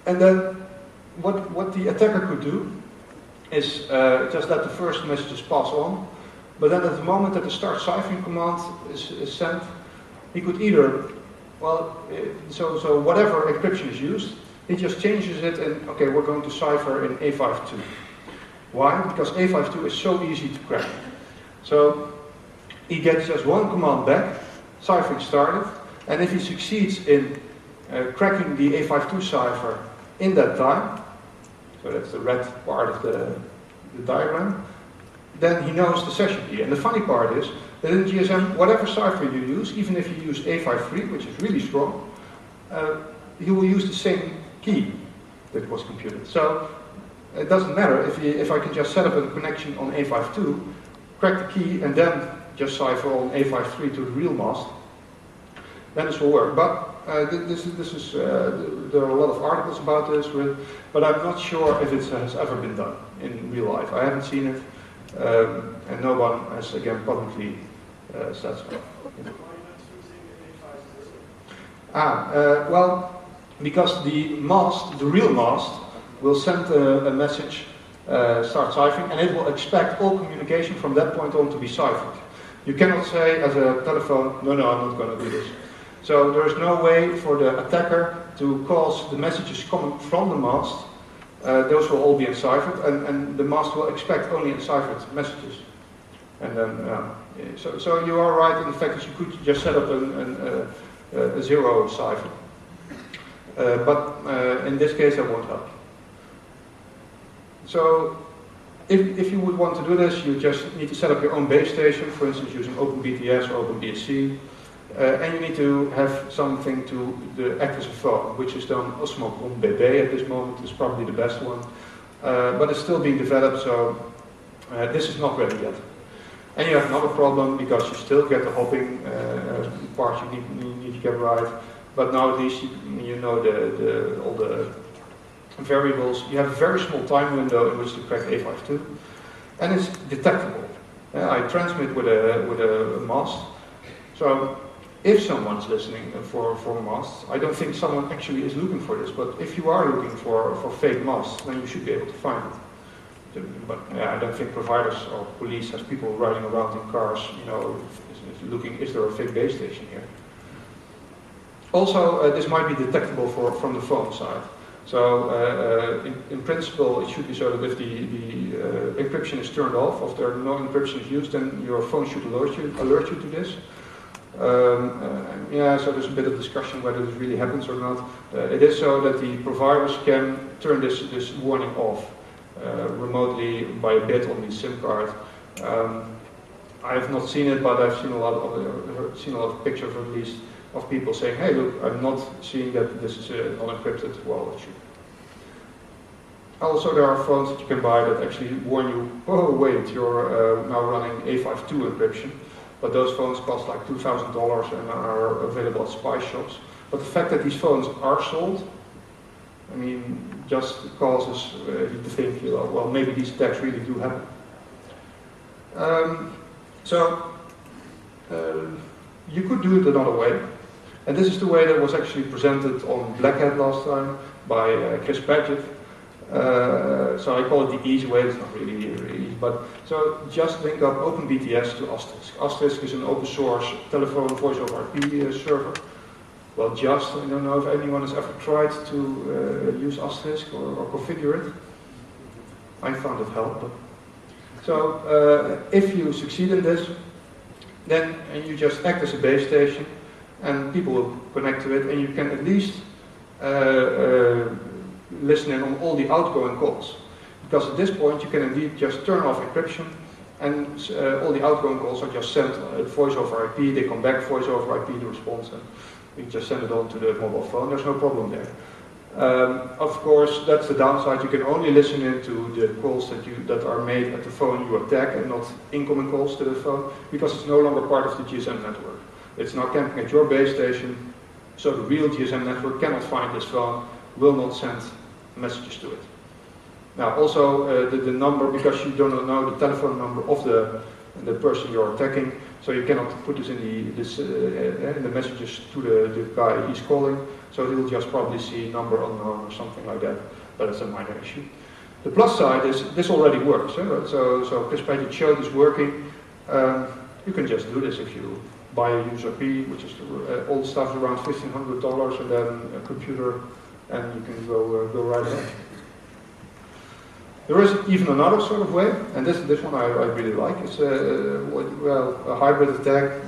And then what the attacker could do is just let the first messages pass on, but then at the moment that the start ciphering command is sent, he could either, well, so whatever encryption is used, he just changes it and, okay, we're going to cipher in A52. Why? Because A52 is so easy to crack. So he gets just one command back, ciphering started, and if he succeeds in cracking the A52 cipher in that time, so that's the red part of the diagram, then he knows the session key. And the funny part is that in GSM, whatever cipher you use, even if you use A53, which is really strong, he will use the same key that was computed. So it doesn't matter if I can just set up a connection on A52, crack the key, and then just cipher on A53 to the real mask, then this will work. But there are a lot of articles about this, but I'm not sure if it has ever been done in real life. I haven't seen it, and no one has again publicly said so. Well, because the real mast, will send a message, start ciphering, and it will expect all communication from that point on to be ciphered. You cannot say as a telephone, no, I'm not going to do this. So there is no way for the attacker to cause the messages coming from the mast. Those will all be enciphered, and the mast will expect only enciphered messages. And then, so you are right in the fact that you could just set up a zero cipher. But in this case, that won't help. So if you would want to do this, you just need to set up your own base station, for instance using OpenBTS or OpenBSC. And you need to have something to act as a phone, which is done Osmo BB at this moment, is probably the best one. But it's still being developed, so this is not ready yet. And you have another problem, because you still get the hopping part you need to get right. But now at least you know all the variables. You have a very small time window in which to crack A52, and it's detectable. I transmit with a mast. So if someone's listening for masts, I don't think someone actually is looking for this, but if you are looking for fake masts, then you should be able to find it. But I don't think providers or police has people riding around in cars, looking, is there a fake base station here? Also, this might be detectable from the phone side. So in principle, it should be so that if the encryption is turned off, or if there no encryption is used, then your phone should alert you to this. So there's a bit of discussion whether this really happens or not. It is so that the providers can turn this warning off remotely by a bit on the SIM card. I have not seen it, but I've seen a lot of pictures at least of people saying, hey look, I'm not seeing that this is unencrypted. Well, it should. Also, there are phones that you can buy that actually warn you, oh wait, you're now running A52 encryption. But those phones cost like $2,000 and are available at spy shops. But the fact that these phones are sold, I mean, just causes you to think, well, maybe these attacks really do happen. You could do it another way. And this is the way that was actually presented on Black Hat last time by Chris Paget. So I call it the easy way. It's not really easy, but so just link up OpenBTS to Asterisk. Asterisk is an open source telephone voice over IP server. Well, I don't know if anyone has ever tried to use Asterisk or configure it. I found it helpful. So if you succeed in this, then you just act as a base station, and people will connect to it, and you can at least listen in on all the outgoing calls. Because at this point you can indeed just turn off encryption, and all the outgoing calls are just sent voice over IP, they come back voice over IP, the response, and we just send it on to the mobile phone. There's no problem there. Of course, that's the downside. You can only listen into the calls that are made at the phone you attack, and not incoming calls to the phone, because it's no longer part of the GSM network. It's now camping at your base station, so the real GSM network cannot find this phone, will not send messages to it. Now also the number, because you do not know the telephone number of the person you're attacking, So you cannot put this in the messages to the guy he's calling. So he'll just probably see number unknown or something like that. But it's a minor issue. The plus side is this already works. So Chris Paget showed this working. You can just do this if you buy a user P, which is all the stuff is around $1,500, and then a computer, and you can go right ahead. There is even another sort of way, and this one I really like. It's a hybrid attack.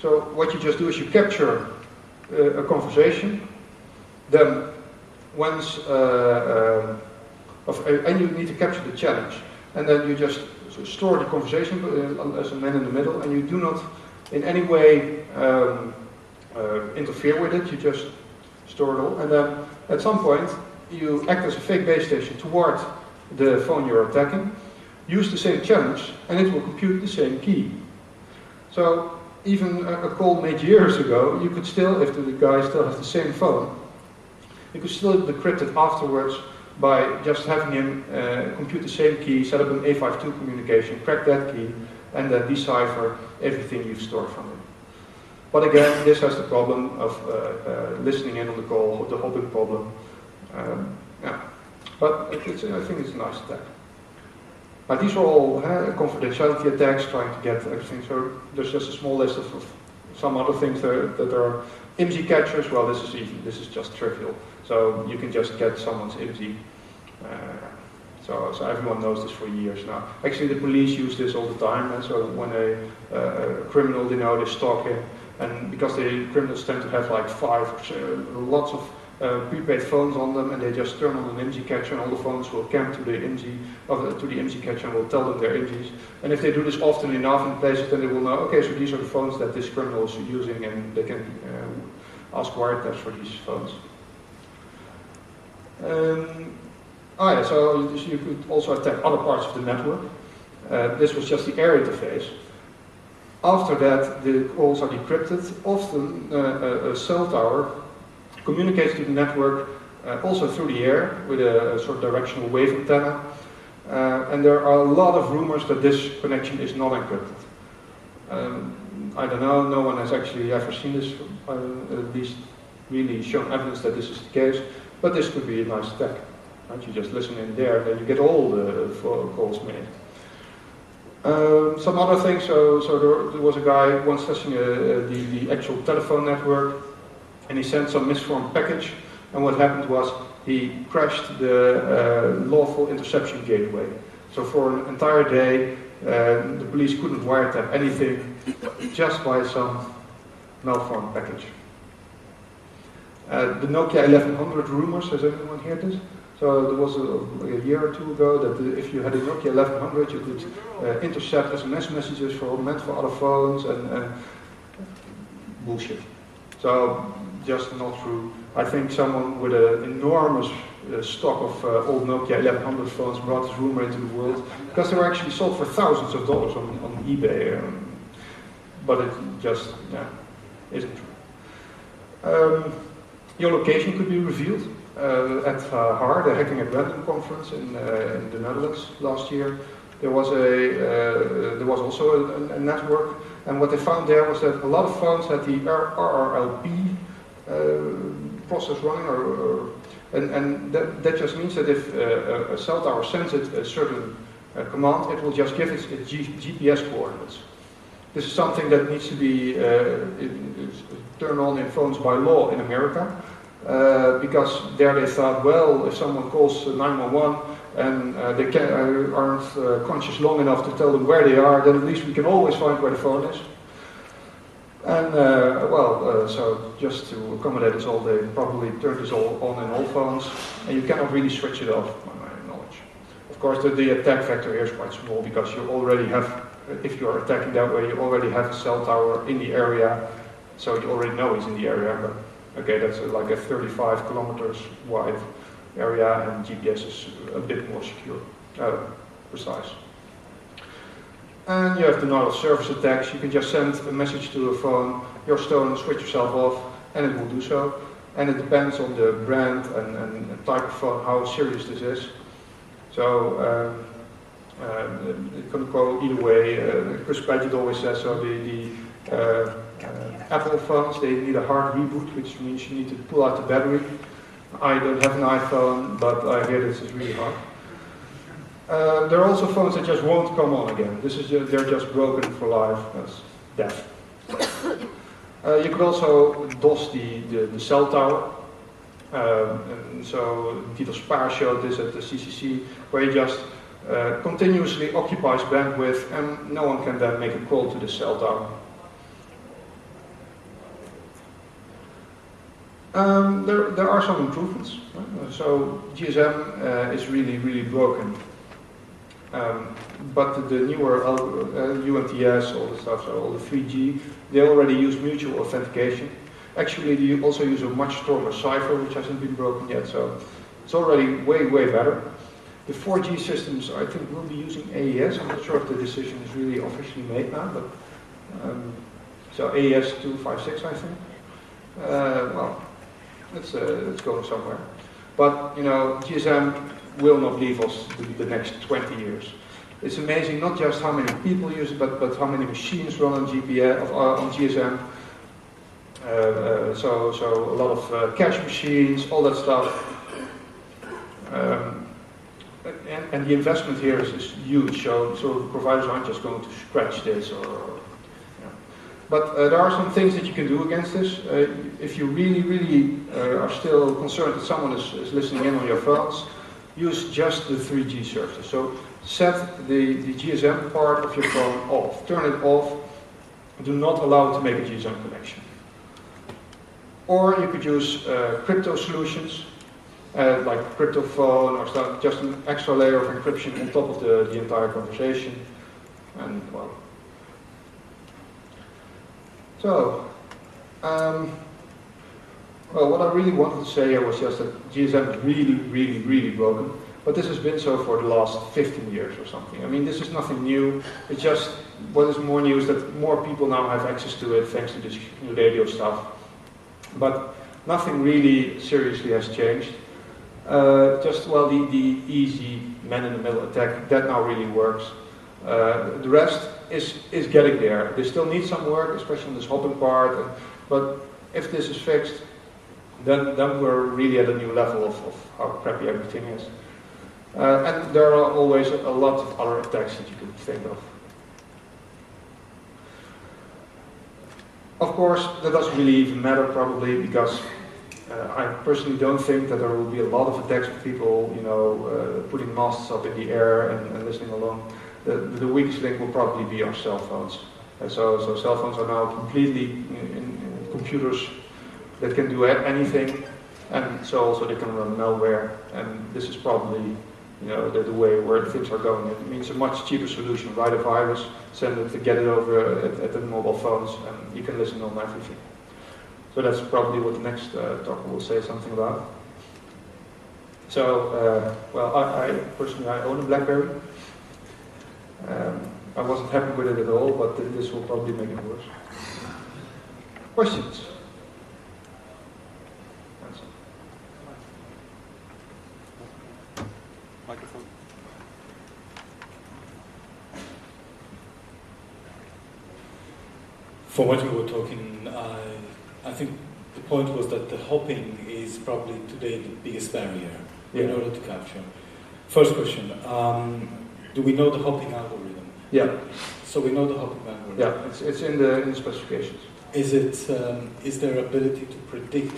So what you just do is you capture a conversation, then once and you need to capture the challenge, and then you just store the conversation as a man in the middle, and you do not in any way interfere with it. You just store it all, and then at some point you act as a fake base station toward the phone you're attacking, use the same challenge, and it will compute the same key. So even a call made years ago, you could still, if the guy still has the same phone, you could still decrypt it afterwards by just having him compute the same key, set up an A52 communication, crack that key, and then decipher everything you've stored from it. But again, this has the problem of listening in on the call, the hopping problem. Yeah. But I think it's a nice attack. But these are all confidentiality attacks, trying to get everything. So there's just a small list of some other things that are IMSI catchers. Well, this is just trivial. So you can just get someone's IMSI. So everyone knows this for years now. Actually, the police use this all the time. And so when a criminal, they stalk him, and because the criminals tend to have like lots of prepaid phones on them, and they just turn on an IMSI catcher, and all the phones will camp to the IMSI catcher and will tell them their IMSIs. And if they do this often enough in places, then they will know, okay, so these are the phones that this criminal is using, and they can ask wiretaps for these phones. So you could also attack other parts of the network. This was just the air interface. After that, the calls are decrypted. Often a cell tower communicates to the network also through the air with a sort of directional wave antenna. And there are a lot of rumors that this connection is not encrypted. I don't know, no one has actually ever seen this, at least really shown evidence that this is the case, but this could be a nice attack. Right? You just listen in there, and then you get all the calls made. Some other things, so there was a guy once testing the actual telephone network, and he sent some misformed package, and what happened was he crashed the lawful interception gateway. So for an entire day, the police couldn't wiretap anything just by some malformed package. The Nokia 1100 rumors, has anyone heard this? So there was a year or two ago that if you had a Nokia 1100, you could intercept SMS messages meant for other phones, and bullshit. So just not true. I think someone with an enormous stock of old Nokia 1100 phones brought this rumor into the world, because they were actually sold for thousands of dollars on eBay, but it just isn't true. Your location could be revealed. At HAR, the Hacking at Random conference in the Netherlands last year, there was also a network, and what they found there was that a lot of phones had the RRLP process running, and that just means that if a cell tower sends it a certain command, it will just give its GPS coordinates. This is something that needs to be turned on in phones by law in America, because there they thought, well, if someone calls 911 and they aren't conscious long enough to tell them where they are, then at least we can always find where the phone is. And so just to accommodate us all, they probably turned this all on in all phones, and you cannot really switch it off, by my knowledge. Of course, the attack vector here is quite small, because you already have, if you are attacking that way, you already have a cell tower in the area, so you already know he's in the area. But okay, that's like a 35 kilometers wide area, and GPS is a bit more secure, precise. And you have denial of service attacks. You can just send a message to a phone, you're stolen, switch yourself off, and it will do so. And it depends on the brand and type of phone, how serious this is. So It can go either way. Chris Paget always says so. The Apple phones, they need a hard reboot, which means you need to pull out the battery. I don't have an iPhone, but I hear this is really hard. There are also phones that just won't come on again. They're just broken for life. That's death. You could also DOS the cell tower. And so Dieter Spaar showed this at the CCC, where he just continuously occupies bandwidth, and no one can then make a call to the cell tower. There are some improvements. So GSM is really broken. But the newer UMTS, all the stuff, so all the 3G, they already use mutual authentication. Actually, they also use a much stronger cipher, which hasn't been broken yet, so it's already way better. The 4G systems, I think, will be using AES. I'm not sure if the decision is really officially made now, but so AES 256, I think. Well, it's going somewhere. But you know, GSM will not leave us the next 20 years. It's amazing not just how many people use it, but how many machines run on GSM. So a lot of cache machines, all that stuff. And the investment here is huge, so providers aren't just going to scratch this But there are some things that you can do against this. If you really are still concerned that someone is listening in on your phones, use just the 3G services. So set the GSM part of your phone off. Turn it off. Do not allow it to make a GSM connection. Or you could use crypto solutions, like cryptophone or stuff, just an extra layer of encryption on top of the entire conversation. And well. So, well, what I really wanted to say here was just that GSM is really broken. But this has been so for the last 15 years or something. I mean, this is nothing new. It's just, what is more new is that more people now have access to it thanks to this Gnuradio stuff. But nothing really seriously has changed. Just, well, the easy man-in-the-middle attack, that now really works. The rest is getting there. They still need some work, especially on this hopping part. But if this is fixed, then we're really at a new level of how crappy everything is. And there are always a lot of other attacks that you could think of. Of course, that doesn't really even matter probably, because I personally don't think that there will be a lot of attacks of people, you know, putting masts up in the air and listening along. The weakest link will probably be our cell phones. So cell phones are now completely in computers that can do anything, and so also they can run malware. And this is probably, you know, the way where things are going. It means a much cheaper solution. Write a virus, send it to get it over at the mobile phones, and you can listen on everything. So that's probably what the next talker will say something about. So, well, I personally own a BlackBerry. I wasn't happy with it at all, but this will probably make it worse. Questions? Microphone. From what you were talking, I think the point was that the hopping is probably today the biggest barrier in order to capture. First question, do we know the hopping algorithm? Yeah. So we know the hopping algorithm. Yeah, it's in the specifications. Is there ability to predict?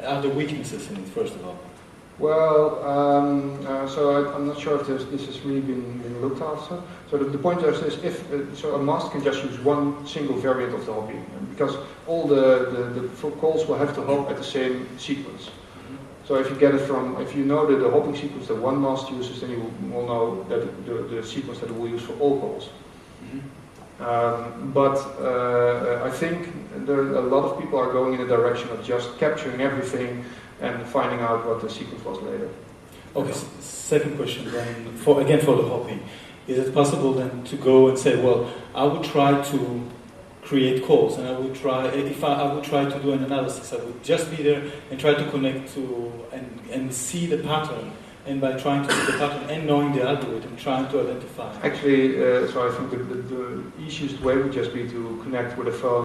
Are there weaknesses in it, first of all? Well, so I'm not sure if this has really been looked after. So the point there is if so a mast can just use one single variant of the hopping, because all the calls will have to hop at the same sequence. So if you get it if you know that the hopping sequence that one mast uses, then you will know that the sequence that it will use for all calls. But I think a lot of people are going in the direction of just capturing everything and finding out what the sequence was later. Okay, second question then, for the hopping. Is it possible then to go and say, well, I would try to create calls, and I would try, if I would try to do an analysis, I would just be there and try to connect to, and see the pattern and by trying to see the pattern and knowing the algorithm, trying to identify. Actually, so I think the easiest way would just be to connect with a phone